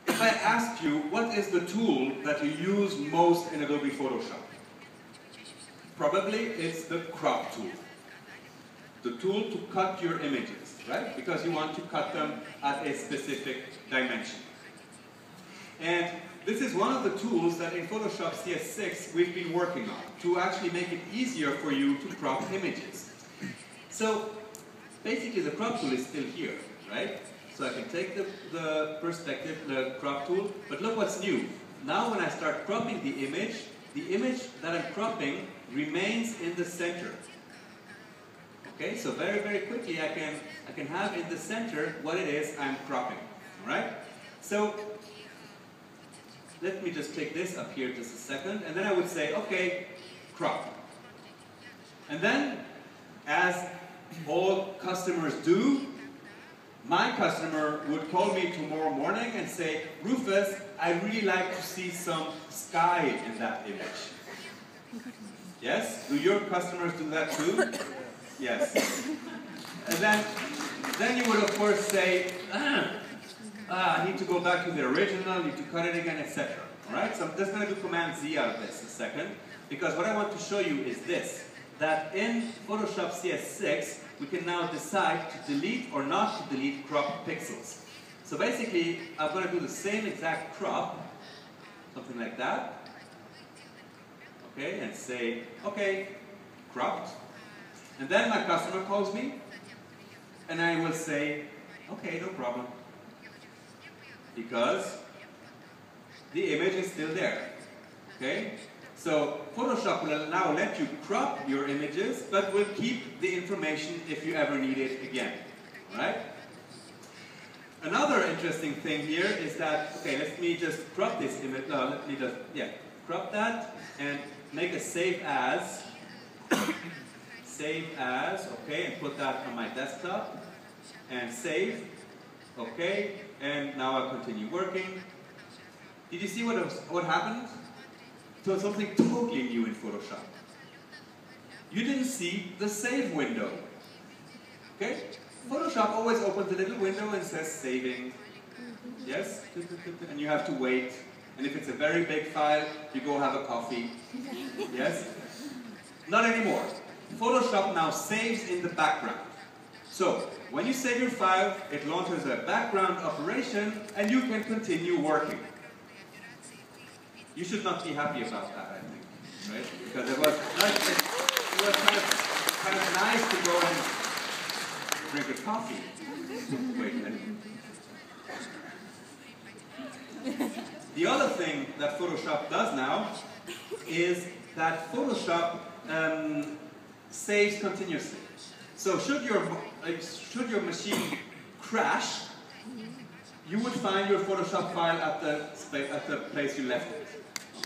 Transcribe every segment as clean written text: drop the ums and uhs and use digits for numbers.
If I ask you, what is the tool that you use most in Adobe Photoshop? Probably it's the crop tool. The tool to cut your images, right? Because you want to cut them at a specific dimension. And this is one of the tools that in Photoshop CS6 we've been working on to actually make it easier for you to crop images. So basically the crop tool is still here, right? So I can take the perspective, the crop tool, but look what's new. Now when I start cropping the image that I'm cropping remains in the center. Okay, so very, very quickly I can have in the center what it is I'm cropping. Alright? So let me just take this up here just a second, and then I would say, okay, crop. And then, as all customers do, my customer would call me tomorrow morning and say, Rufus, I really like to see some sky in that image. Yes? Do your customers do that too? Yes. And then you would of course say, I need to go back to the original, need to cut it again, etc. Alright? So I'm just going to do Command Z out of this a second, because what I want to show you is this, that in Photoshop CS6, we can now decide to delete or not to delete cropped pixels. So basically, I'm going to do the same exact crop, something like that. Okay, and say, okay, cropped. And then my customer calls me, and I will say, okay, no problem. Because the image is still there. Okay? So Photoshop will now let you crop your images, but will keep the information if you ever need it again. Alright? Another interesting thing here is that, okay, let me just crop this image, let me just, crop that and make a save as, okay, and put that on my desktop, and save, okay, and now I'll continue working. Did you see what happened? So something totally new in Photoshop. You didn't see the save window. Okay? Photoshop always opens a little window and says saving. Yes? And you have to wait. And if it's a very big file, you go have a coffee. Yes? Not anymore. Photoshop now saves in the background. So, when you save your file, it launches a background operation and you can continue working. You should not be happy about that, I think, right? Because it was kind of nice to go and drink a coffee. Wait a minute. The other thing that Photoshop does now is that Photoshop saves continuously. So should your machine crash, you would find your Photoshop file at the place you left it.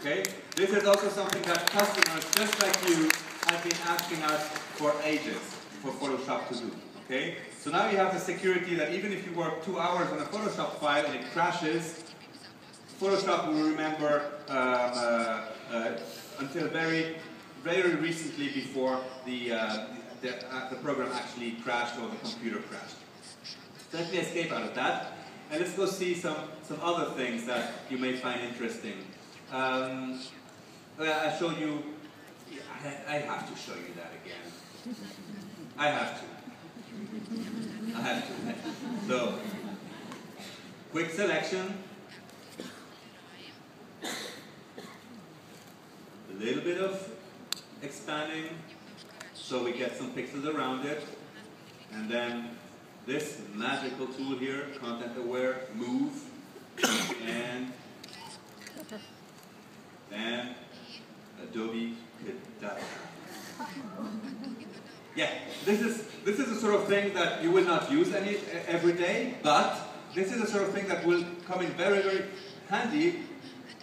Okay? This is also something that customers, just like you, have been asking us for ages for Photoshop to do. Okay? So now you have the security that even if you work 2 hours on a Photoshop file and it crashes, Photoshop will remember until very, very recently before the program actually crashed or the computer crashed. So let me escape out of that, and let's go see some other things that you may find interesting. I showed you. I have to show you that again. I have to. So, quick selection. A little bit of expanding so we get some pixels around it. And then this magical tool here, content aware, MOV, and Adobe Deuchler. Yeah, this is the sort of thing that you will not use every day, but this is the sort of thing that will come in very, very handy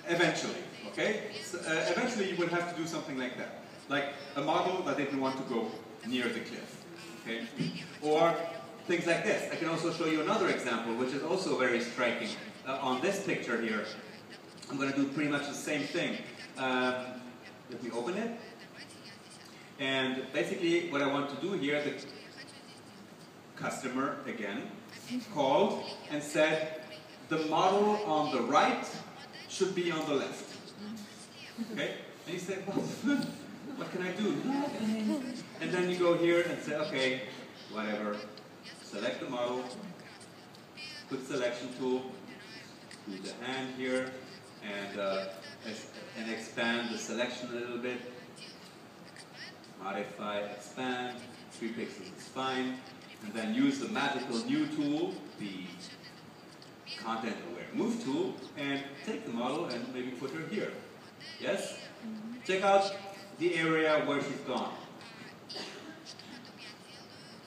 eventually. Okay? So, eventually you will have to do something like that. Like a model that didn't want to go near the cliff. Okay? Or things like this. I can also show you another example, which is also very striking. On this picture here, I'm going to do pretty much the same thing. Let me open it. And basically what I want to do here, the customer, again, called and said, the model on the right should be on the left. Okay? And you say, what can I do? And then you go here and say, okay, whatever. Select the model, put selection tool, do the hand here, and expand the selection a little bit. Modify, expand, 3 pixels is fine. And then use the magical new tool, the content aware move tool, and take the model and maybe put her here. Yes? Check out the area where she's gone.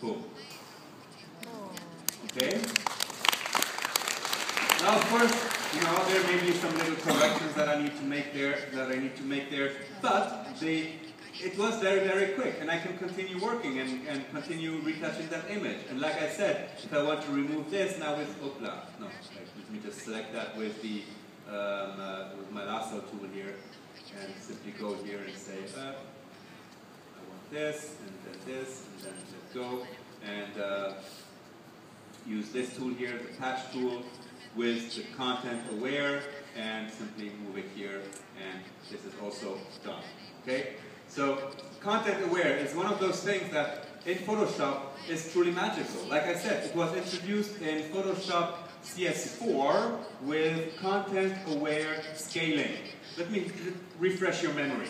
Boom. Okay? Now, of course, you know, there may be some little corrections that I need to make there, but it was very, very quick, and I can continue working and continue retouching that image. And like I said, if I want to remove this now with, let me just select that with the with my lasso tool here, and simply go here and say, I want this, and then let go, and use this tool here, the patch tool, with the content aware, and simply move it here, and this is also done. Okay? So, content aware is one of those things that in Photoshop is truly magical. Like I said, it was introduced in Photoshop CS4 with content aware scaling. Let me refresh your memory.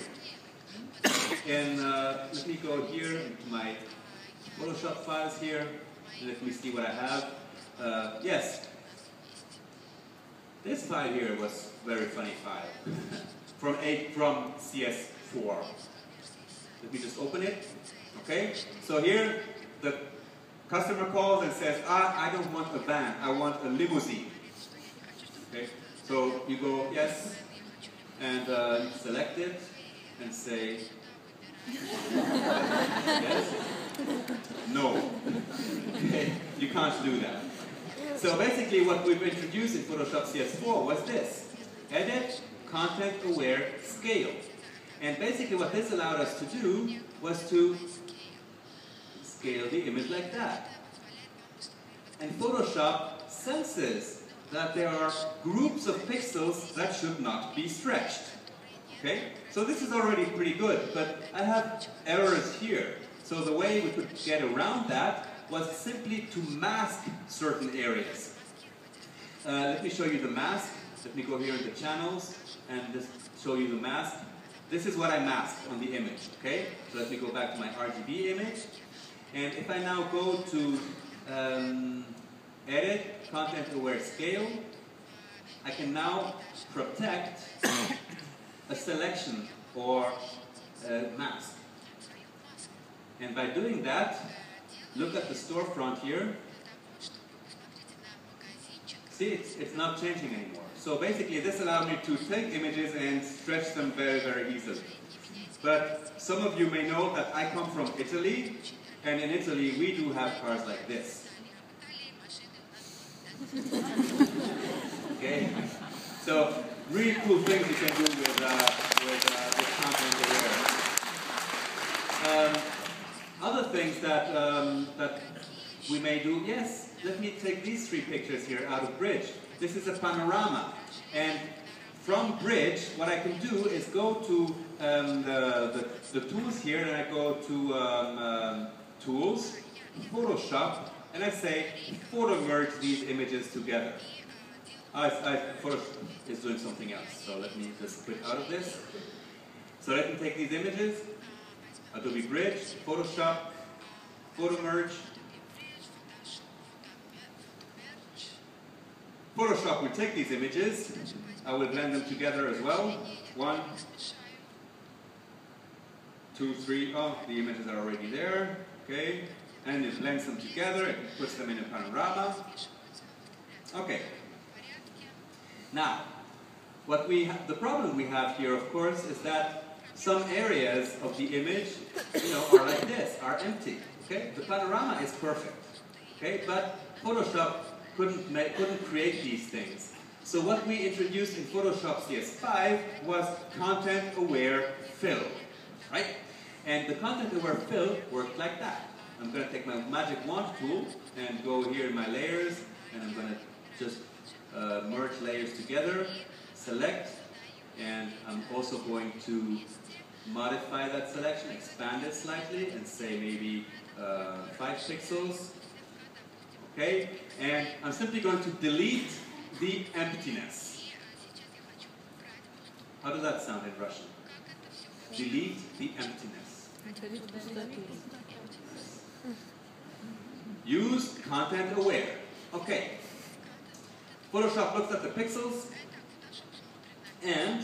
And let me go here into my Photoshop files here. Let me see what I have. Yes. This file here was a very funny file from CS4. Let me just open it. Okay? So here, the customer calls and says, I don't want a van, I want a limousine. Okay? So you go, yes, and you select it and say, yes, no. Okay? You can't do that. So basically what we've introduced in Photoshop CS4 was this. Edit, content aware, scale. And basically what this allowed us to do was to scale the image like that. And Photoshop senses that there are groups of pixels that should not be stretched. Okay? So this is already pretty good, but I have errors here. So the way we could get around that was simply to mask certain areas. Let me show you the mask. Let me go here in the channels and just show you the mask. This is what I masked on the image, okay? So let me go back to my RGB image. And if I now go to Edit, Content Aware Scale, I can now protect a selection or a mask. And by doing that, look at the storefront here. See, it's not changing anymore. So basically this allowed me to take images and stretch them very, very easily. But some of you may know that I come from Italy, and in Italy we do have cars like this. Okay? So really cool things you can do with content aware. Other things that we may do, yes, let me take these 3 pictures here out of Bridge. This is a panorama, and from Bridge, what I can do is go to the tools here, and I go to Tools, Photoshop, and I say, photo merge these images together. Photoshop is doing something else, so let me just quit out of this. So let me take these images, Adobe Bridge, Photoshop, photo merge. Photoshop will take these images, I will blend them together as well. 1, 2, 3, oh, the images are already there, okay. And it blends them together, it puts them in a panorama. Okay. Now, the problem we have here, of course, is that some areas of the image, are like this, are empty, okay. The panorama is perfect, okay, but Photoshop couldn't create these things. So what we introduced in Photoshop CS5 was content-aware fill, right? And the content-aware fill worked like that. I'm going to take my magic wand tool and go here in my layers, and I'm going to just merge layers together, select, and I'm also going to modify that selection, expand it slightly, and say maybe 5 pixels. Okay, and I'm simply going to delete the emptiness. How does that sound in Russian? Delete the emptiness. Use content aware. Okay. Photoshop looks at the pixels, and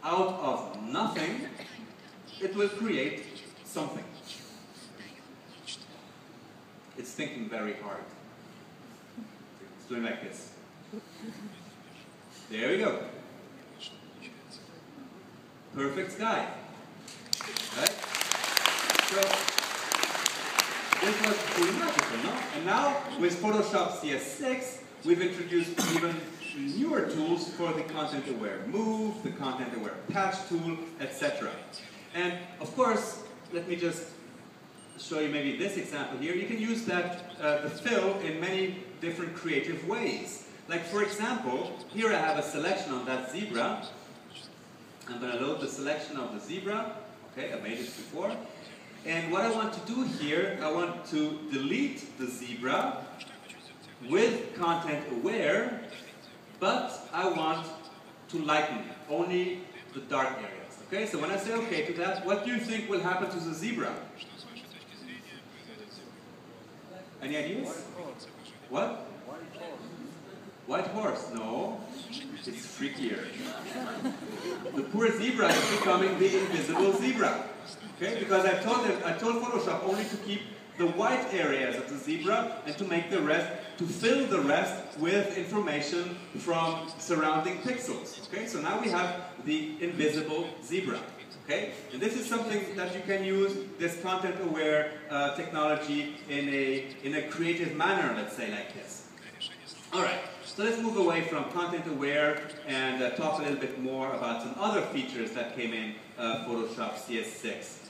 out of nothing, it will create something. It's thinking very hard. It's doing like this. There we go. Perfect sky. Right? So, this was pretty magical, no? And now, with Photoshop CS6, we've introduced even newer tools for the content-aware MOV, the content-aware patch tool, etc. And, of course, let me just show you maybe this example here. You can use that, the fill in many different creative ways. Like, for example, here I have a selection on that zebra. I'm going to load the selection of the zebra. Okay, I made it before. And what I want to do here, I want to delete the zebra with content aware, but I want to lighten only the dark areas. Okay, so when I say okay to that, what do you think will happen to the zebra? Any ideas? What? White horse? No, it's freakier. The poor zebra is becoming the invisible zebra. Okay, because I told Photoshop only to keep the white areas of the zebra and to make the rest, to fill the rest with information from surrounding pixels. Okay, so now we have the invisible zebra. Okay, and this is something that you can use, this content-aware technology in a creative manner, let's say like this. All right, so let's move away from content-aware and talk a little bit more about some other features that came in Photoshop CS6.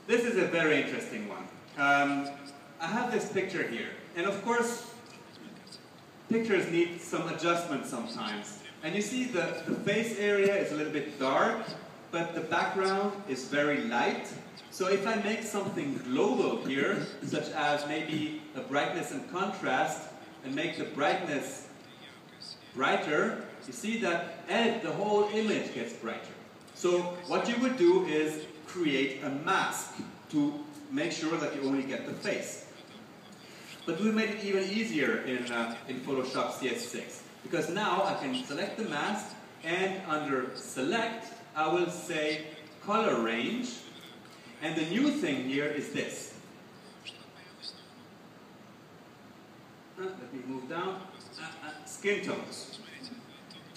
This is a very interesting one. I have this picture here, and of course, pictures need some adjustment sometimes. And you see the face area is a little bit dark, but the background is very light. So if I make something global here, such as maybe a brightness and contrast, and make the brightness brighter, you see that the whole image gets brighter. So what you would do is create a mask to make sure that you only get the face. But we made it even easier in Photoshop CS6, because now I can select the mask, and under Select, I will say Color Range, and the new thing here is this. Let me move down. Skin tones.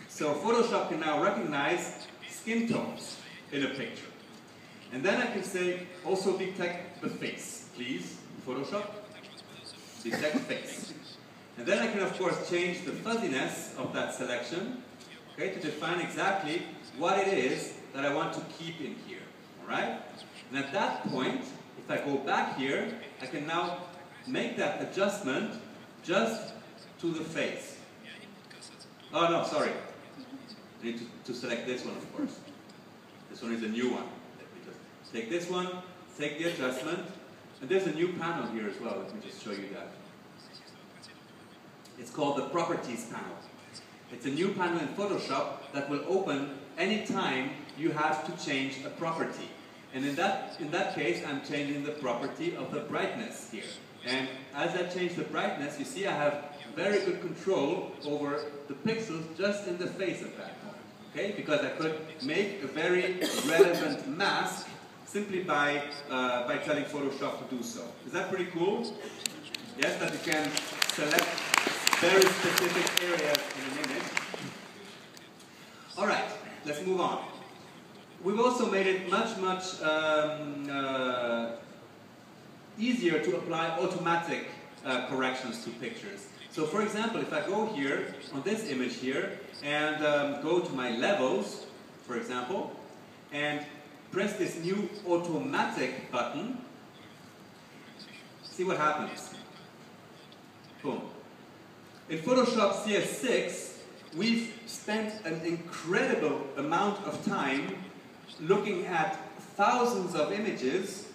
So Photoshop can now recognize skin tones in a picture. And then I can say, also detect the face, please, Photoshop. Detect face. And then I can, of course, change the fuzziness of that selection, okay, to define exactly what it is that I want to keep in here. All right? And at that point, if I go back here, I can now make that adjustment just to the face. Oh no, sorry. I need to select this one, of course. This one is a new one. Let me just take this one, take the adjustment, and there's a new panel here as well. Let me just show you that. It's called the Properties panel. It's a new panel in Photoshop that will open anytime you have to change a property. And in that case, I'm changing the property of the brightness here. And as I change the brightness, you see I have very good control over the pixels just in the face at that point. Okay? Because I could make a very relevant mask simply by telling Photoshop to do so. Is that pretty cool? Yes, that you can select very specific areas in an image. All right, let's move on. We've also made it much easier to apply automatic corrections to pictures. So for example, if I go here on this image here and go to my levels, for example, and press this new automatic button, See what happens. Boom. In Photoshop CS6, we've spent an incredible amount of time looking at thousands of images,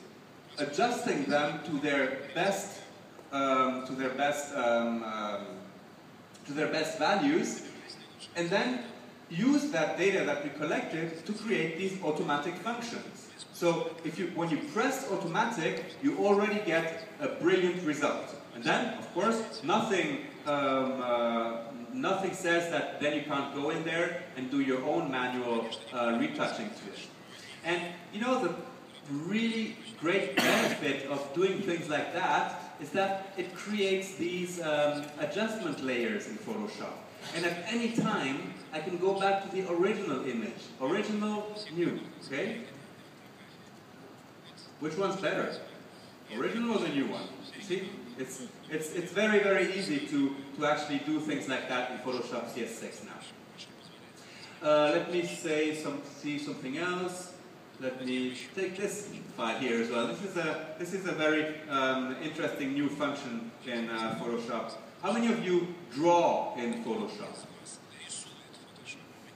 adjusting them to their best values, and then use that data that we collected to create these automatic functions. So when you press automatic, you already get a brilliant result. And then, of course, nothing says that then you can't go in there and do your own manual retouching to it. And you know, the really great benefit of doing things like that is that it creates these adjustment layers in Photoshop. And at any time, I can go back to the original image. Original, new, okay? Which one's better? Original or the new one? You see? It's very, very easy to actually do things like that in Photoshop CS6 now. Let me see something else. Let me take this file here as well. This is a very interesting new function in Photoshop. How many of you draw in Photoshop?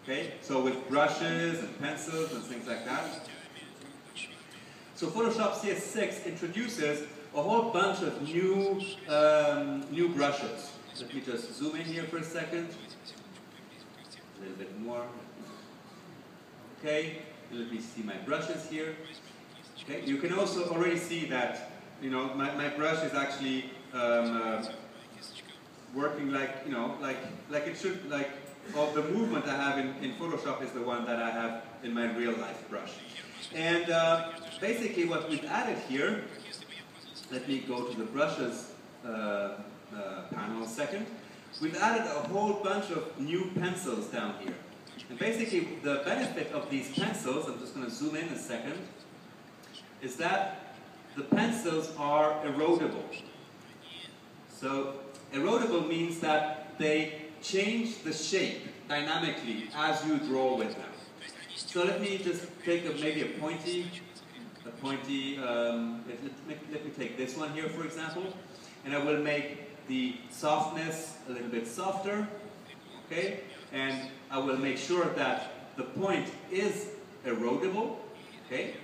Okay, so with brushes and pencils and things like that. So Photoshop CS6 introduces a whole bunch of new brushes. Let me just zoom in here for a second. A little bit more. Okay, let me see my brushes here. Okay, you can also already see that, you know, my brush is actually working like, you know, like it should, like all the movement I have in Photoshop is the one that I have in my real life brush. And basically what we've added here, let me go to the brushes panel a second. We've added a whole bunch of new pencils down here. And basically the benefit of these pencils, I'm just going to zoom in a second, is that the pencils are erodible. So erodible means that they change the shape dynamically as you draw with them. So let me just take maybe a pointy, let me take this one here for example, and I will make the softness a little bit softer, okay? And I will make sure that the point is erodible, okay?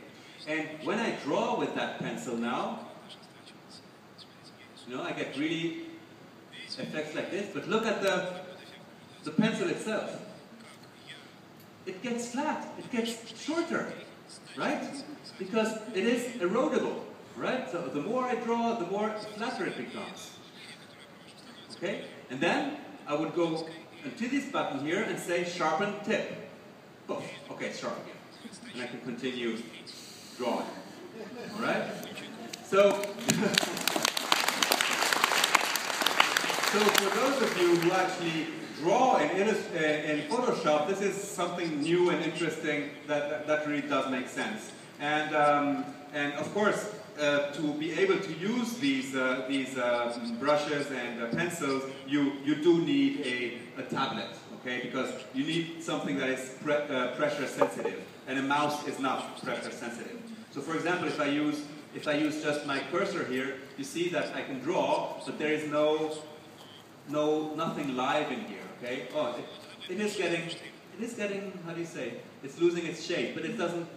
And when I draw with that pencil now, you know, I get really effects like this, but look at the pencil itself. It gets flat, it gets shorter, right? Because it is erodible, right? So the more I draw, the more flatter it becomes. Okay? And then I would go to this button here and say sharpen tip. Poof. Okay, it's sharp again. And I can continue drawing. Alright? So for those of you who actually draw in Photoshop, this is something new and interesting that really does make sense. And of course, to be able to use these brushes and pencils, you do need a tablet, okay? Because you need something that is pressure sensitive, and a mouse is not pressure sensitive. So, for example, if I use just my cursor here, you see that I can draw, but there is nothing live in here, okay? Oh, it is getting, how do you say? It's losing its shape, but it doesn't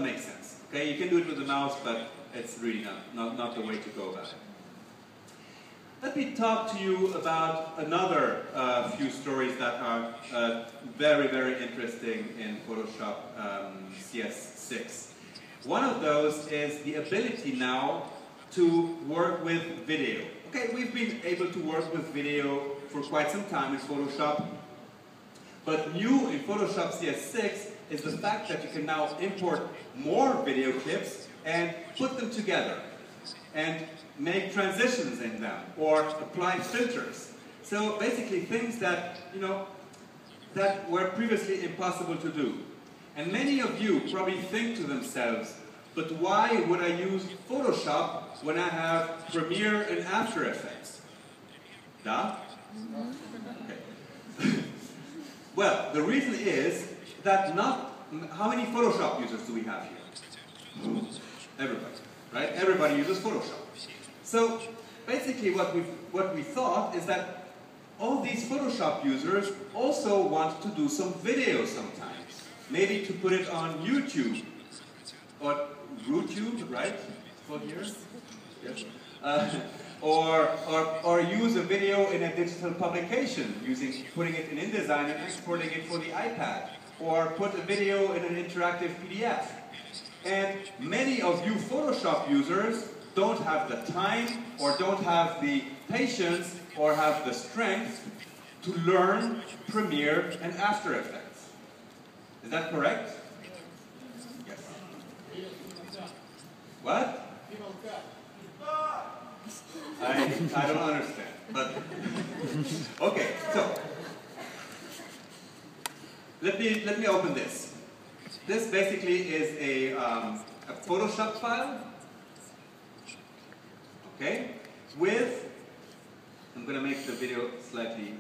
make sense, okay? You can do it with the mouse, but it's really not the way to go about it. Let me talk to you about another few stories that are very, very interesting in Photoshop CS6. One of those is the ability now to work with video. Okay, we've been able to work with video for quite some time in Photoshop, but new in Photoshop CS6 is the fact that you can now import more video clips and put them together and make transitions in them or apply filters. So basically things that, you know, that were previously impossible to do. And many of you probably think to themselves, but why would I use Photoshop when I have Premiere and After Effects? Duh? Okay. Well, the reason is that how many Photoshop users do we have here? Everybody, right? Everybody uses Photoshop. So basically what we thought is that all these Photoshop users also want to do some video sometimes. Maybe to put it on YouTube, or RooTube, right? For years? Yes. Or use a video in a digital publication, putting it in InDesign and exporting it for the iPad. Or put a video in an interactive PDF. And many of you Photoshop users don't have the time, or don't have the patience, or have the strength to learn Premiere and After Effects. Is that correct? Yes. What? I don't understand, but okay, so let me open this. This basically is a Photoshop file, okay, with, I'm going to make the video slightly,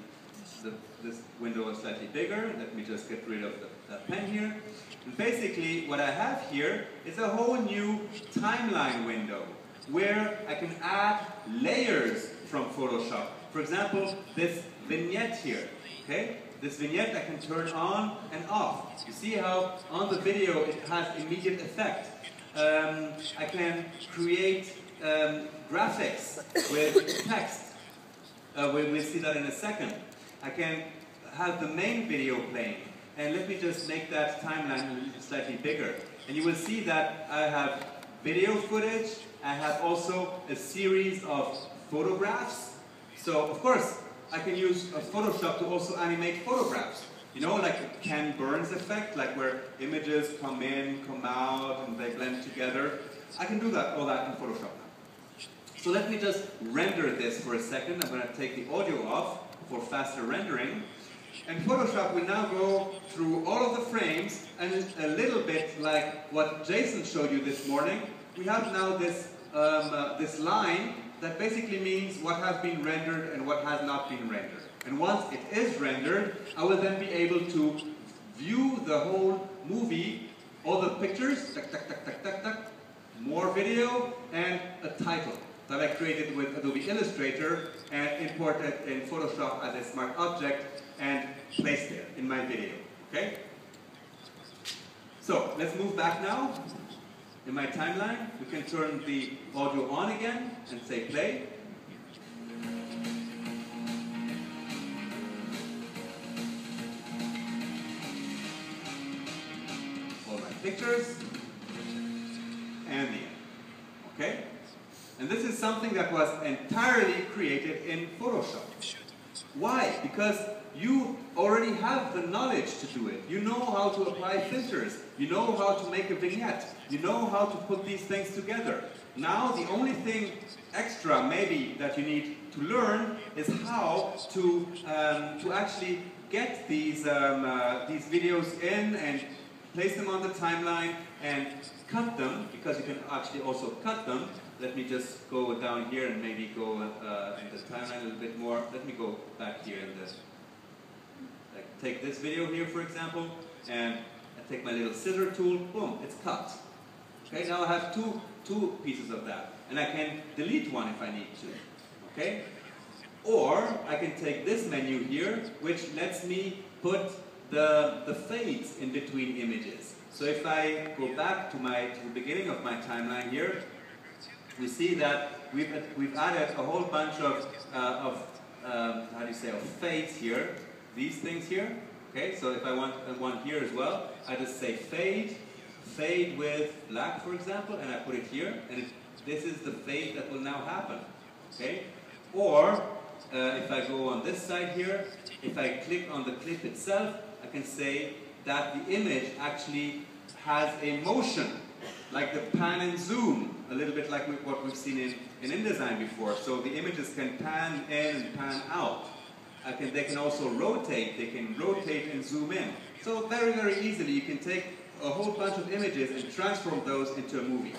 this window slightly bigger. Let me just get rid of that pen here. And basically what I have here is a whole new timeline window where I can add layers from Photoshop. For example, this vignette here, okay? This vignette I can turn on and off. You see how on the video it has immediate effect. I can create graphics with text. We'll see that in a second. I can have the main video playing. And let me just make that timeline slightly bigger. And you will see that I have video footage. I have also a series of photographs. So, of course, I can use Photoshop to also animate photographs. You know, like a Ken Burns effect, like where images come in, come out, and they blend together. I can do that, all that in Photoshop now. So let me just render this for a second. I'm going to take the audio off for faster rendering. And Photoshop will now go through all of the frames, and a little bit like what Jason showed you this morning. We have now this, this line that basically means what has been rendered and what has not been rendered. And once it is rendered, I will then be able to view the whole movie, all the pictures, tuck, tuck, tuck, tuck, tuck, tuck, more video, and a title that I created with Adobe Illustrator and imported in Photoshop as a smart object and placed there in my video, okay? So, let's move back now. In my timeline, we can turn the audio on again and say play. All my pictures, and the end, okay? And this is something that was entirely created in Photoshop. Why? Because you already have the knowledge to do it. You know how to apply filters. You know how to make a vignette. You know how to put these things together. Now the only thing extra maybe that you need to learn is how to actually get these videos in and place them on the timeline and cut them, because you can actually also cut them. Let me just go down here and maybe go in the timeline a little bit more. Let me go back here in this. Like take this video here, for example, and I take my little scissor tool, boom, it's cut. Okay, now I have two pieces of that. And I can delete one if I need to. Okay? Or I can take this menu here, which lets me put the fades in between images. So if I go back to the beginning of my timeline here, we see that we've added a whole bunch of how do you say, of fades here. These things here. Okay, so if I want one here as well, I just say fade with black, for example, and I put it here, and this is the fade that will now happen. Okay, or if I go on this side here, if I click on the clip itself, I can say that the image actually has a motion, like the pan and zoom, a little bit like what we've seen in InDesign before. So the images can pan in and pan out. They can also rotate. They can rotate and zoom in. So very, very easily you can take a whole bunch of images and transform those into a movie.